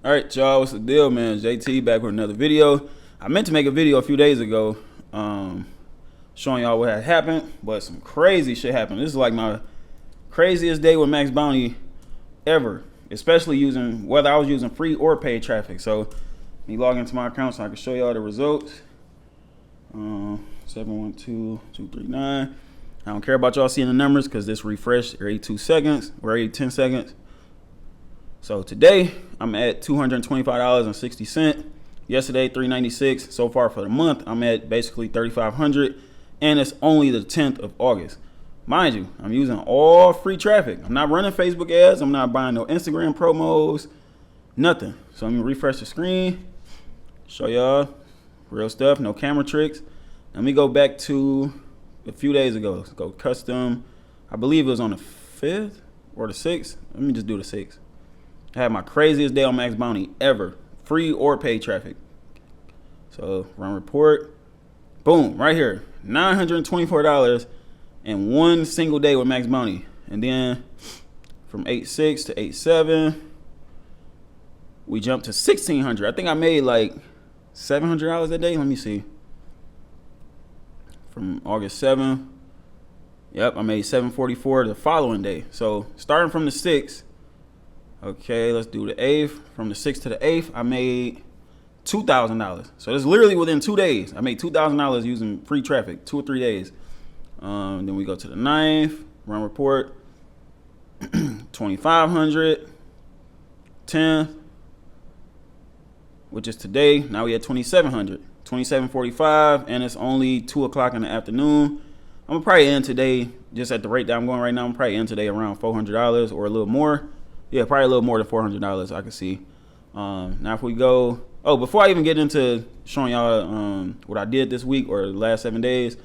All right, y'all, what's the deal, man? JT back with another video. I meant to make a video a few days ago showing y'all what had happened, but some crazy shit happened. This is like my craziest day with MaxBounty ever, especially using, whether I was using free or paid traffic. So let me log into my account so I can show y'all the results. 712239. I don't care about y'all seeing the numbers because this refresh every 2 seconds or every 10 seconds. So today I'm at $225.60. Yesterday $396. So far for the month I'm at basically $3,500, and it's only the 10th of August. Mind you, I'm using all free traffic. I'm not running Facebook ads. I'm not buying no Instagram promos, nothing. So I'm gonna refresh the screen, show y'all real stuff, no camera tricks. Let me go back to a few days ago. Let's go custom. I believe it was on the 5th or the 6th. Let me just do the 6th. I had my craziest day on MaxBounty ever, free or paid traffic. So run report, boom, right here, $924 in one single day with MaxBounty. And then from 8.6 to 8.7, we jumped to $1,600. I think I made like $700 that day. Let me see. From August 7th, yep, I made $744 the following day. So starting from the 6th, okay, let's do the 8th. From the 6th to the 8th, I made $2,000. So it's literally within 2 days. I made $2,000 using free traffic, 2 or 3 days. Then we go to the 9th, run report, $2,500. 10th, which is today. Now we at $2,700, $2,745, and it's only 2 o'clock in the afternoon. I'm gonna probably end today, just at the rate that I'm going right now, I'm probably end today around $400 or a little more. Yeah, probably a little more than $400 I can see. Now if we go, oh, before I even get into showing y'all what I did this week or the last 7 days,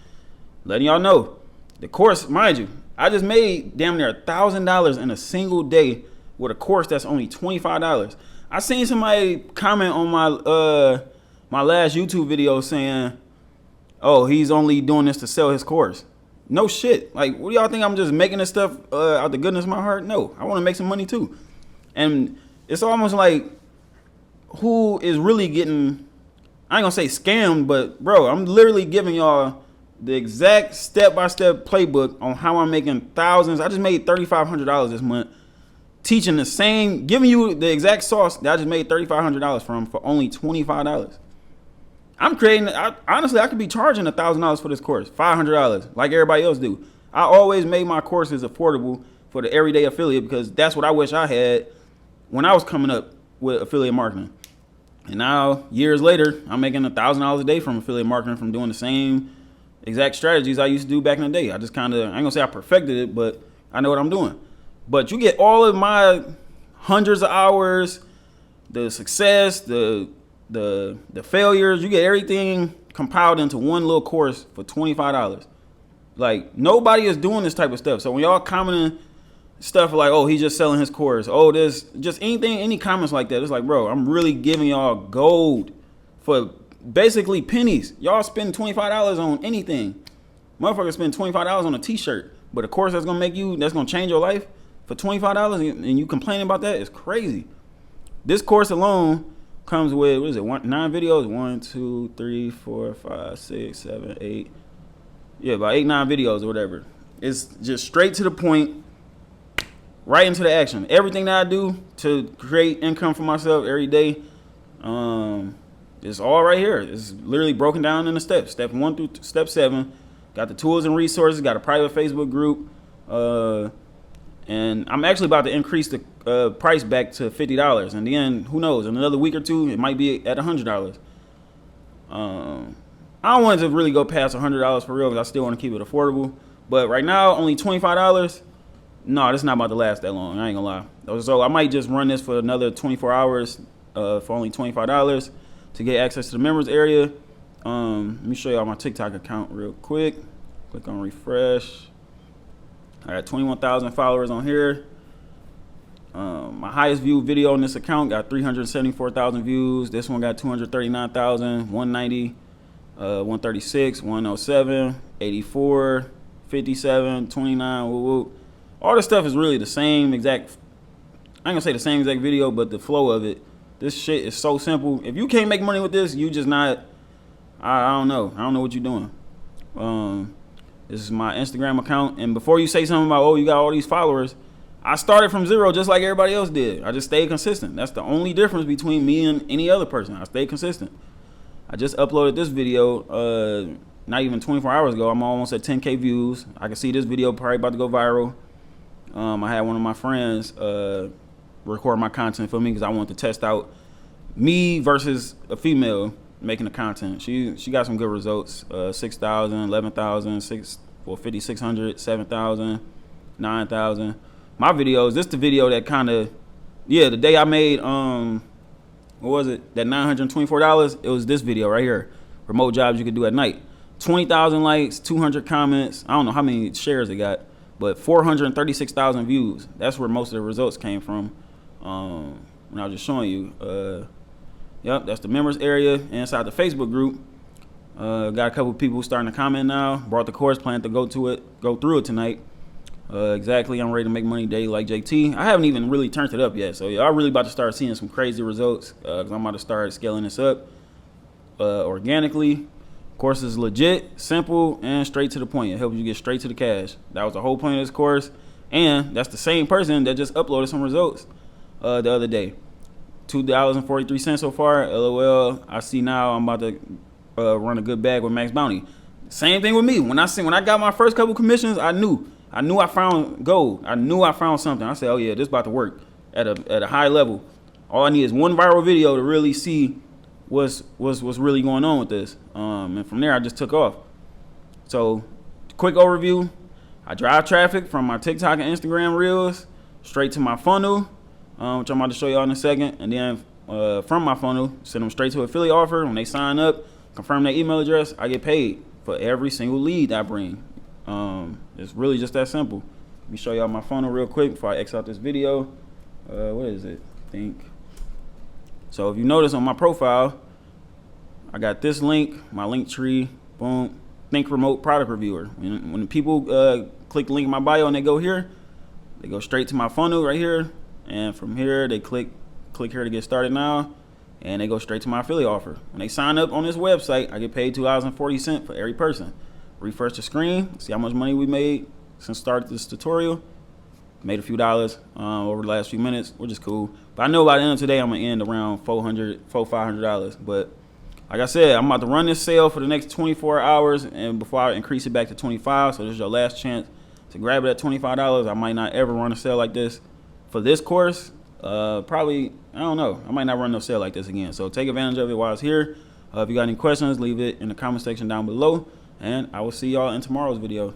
letting y'all know, the course, mind you, I just made damn near $1,000 in a single day with a course that's only $25. I seen somebody comment on my my last YouTube video saying, oh, he's only doing this to sell his course. No shit. Like, what do y'all think? I'm just making this stuff out the goodness of my heart? No, I want to make some money too. And it's almost like, who is really getting, I ain't gonna say scammed, but bro, I'm literally giving y'all the exact step-by-step playbook on how I'm making thousands. I just made $3,500 this month, teaching the same, giving you the exact sauce that I just made $3,500 from for only $25. I'm creating, honestly, I could be charging $1,000 for this course, $500, like everybody else do. I always made my courses affordable for the everyday affiliate because that's what I wish I had when I was coming up with affiliate marketing. And now, years later, I'm making $1,000 a day from affiliate marketing from doing the same exact strategies I used to do back in the day. I just kind of, I ain't gonna say I perfected it, but I know what I'm doing. But you get all of my hundreds of hours, the success, the failures, you get everything compiled into one little course for $25. Like, nobody is doing this type of stuff. So when y'all commenting stuff like, oh, he's just selling his course, oh, there's just anything, any comments like that, it's like, bro, I'm really giving y'all gold for basically pennies. Y'all spend $25 on anything. Motherfuckers spend $25 on a t-shirt, but a course that's gonna make you, that's gonna change your life for $25 and you complaining about that is crazy. This course alone comes with, what is it, 9 videos? 1, 2, 3, 4, 5, 6, 7, 8. Yeah, about 8, 9 videos or whatever. It's just straight to the point, right into the action. Everything that I do to create income for myself every day, it's all right here. It's literally broken down in the steps. Step 1 through step 7. Got the tools and resources, got a private Facebook group, and I'm actually about to increase the price back to $50. And then, who knows, in another week or two, it might be at $100. I don't want it to really go past $100 for real because I still want to keep it affordable. But right now, only $25. No, this is not about to last that long. I ain't gonna lie. So I might just run this for another 24 hours for only $25 to get access to the members area. Let me show y'all my TikTok account real quick. Click on refresh. I got 21,000 followers on here. My highest viewed video on this account got 374,000 views. This one got 239,000, 190, 136, 107, 84, 57, 29, woo woo. All this stuff is really the same exact, I ain't gonna say the same exact video, but the flow of it This shit is so simple. If you can't make money with this, you just not. I don't know. I don't know what you're doing. This is my Instagram account, and before you say something about, oh, you got all these followers, I started from zero just like everybody else did. I just stayed consistent. That's the only difference between me and any other person. I stayed consistent. I just uploaded this video not even 24 hours ago. I'm almost at 10K views. I can see this video probably about to go viral. I had one of my friends record my content for me because I wanted to test out me versus a female making the content. She got some good results. 6,000, 11,000, 5,600, 7,000, 9,000. My videos, this the video that kind of, the day I made, what was it? That $924, it was this video right here. Remote jobs you could do at night. 20,000 likes, 200 comments. I don't know how many shares it got, but 436,000 views. That's where most of the results came from. When I was just showing you. Yep, that's the members area inside the Facebook group. Got a couple people starting to comment now. Brought the course, plan to go through it tonight. Exactly, I'm ready to make money daily like JT. I haven't even really turned it up yet, so y'all really about to start seeing some crazy results because I'm about to start scaling this up organically. Course is legit, simple, and straight to the point. It helps you get straight to the cash. That was the whole point of this course, and that's the same person that just uploaded some results the other day. $2.43 so far. LOL. I see now I'm about to run a good bag with MaxBounty. Same thing with me. When I got my first couple commissions, I knew I found gold. I knew I found something. I said, oh yeah, this about to work at a high level. All I need is one viral video to really see what's really going on with this. And from there, I just took off. So, quick overview. I drive traffic from my TikTok and Instagram reels straight to my funnel, which I'm about to show y'all in a second. And then from my funnel, send them straight to affiliate offer. When they sign up, confirm their email address, I get paid for every single lead I bring. It's really just that simple. Let me show y'all my funnel real quick before I X out this video. What is it? I think. So if you notice on my profile, I got this link, my link tree, boom, think remote product reviewer. When people click the link in my bio and they go here, they go straight to my funnel right here. And from here, they click here to get started now. And they go straight to my affiliate offer. When they sign up on this website, I get paid $2.40 for every person. Refresh the screen, see how much money we made since started this tutorial. Made a few dollars over the last few minutes, which is cool. But I know by the end of today, I'm gonna end around $500. But like I said, I'm about to run this sale for the next 24 hours, and before I increase it back to 25. So this is your last chance to grab it at $25. I might not ever run a sale like this for this course. Probably, I don't know. I might not run no sale like this again. So take advantage of it while it's here. If you got any questions, leave it in the comment section down below. And I will see y'all in tomorrow's video.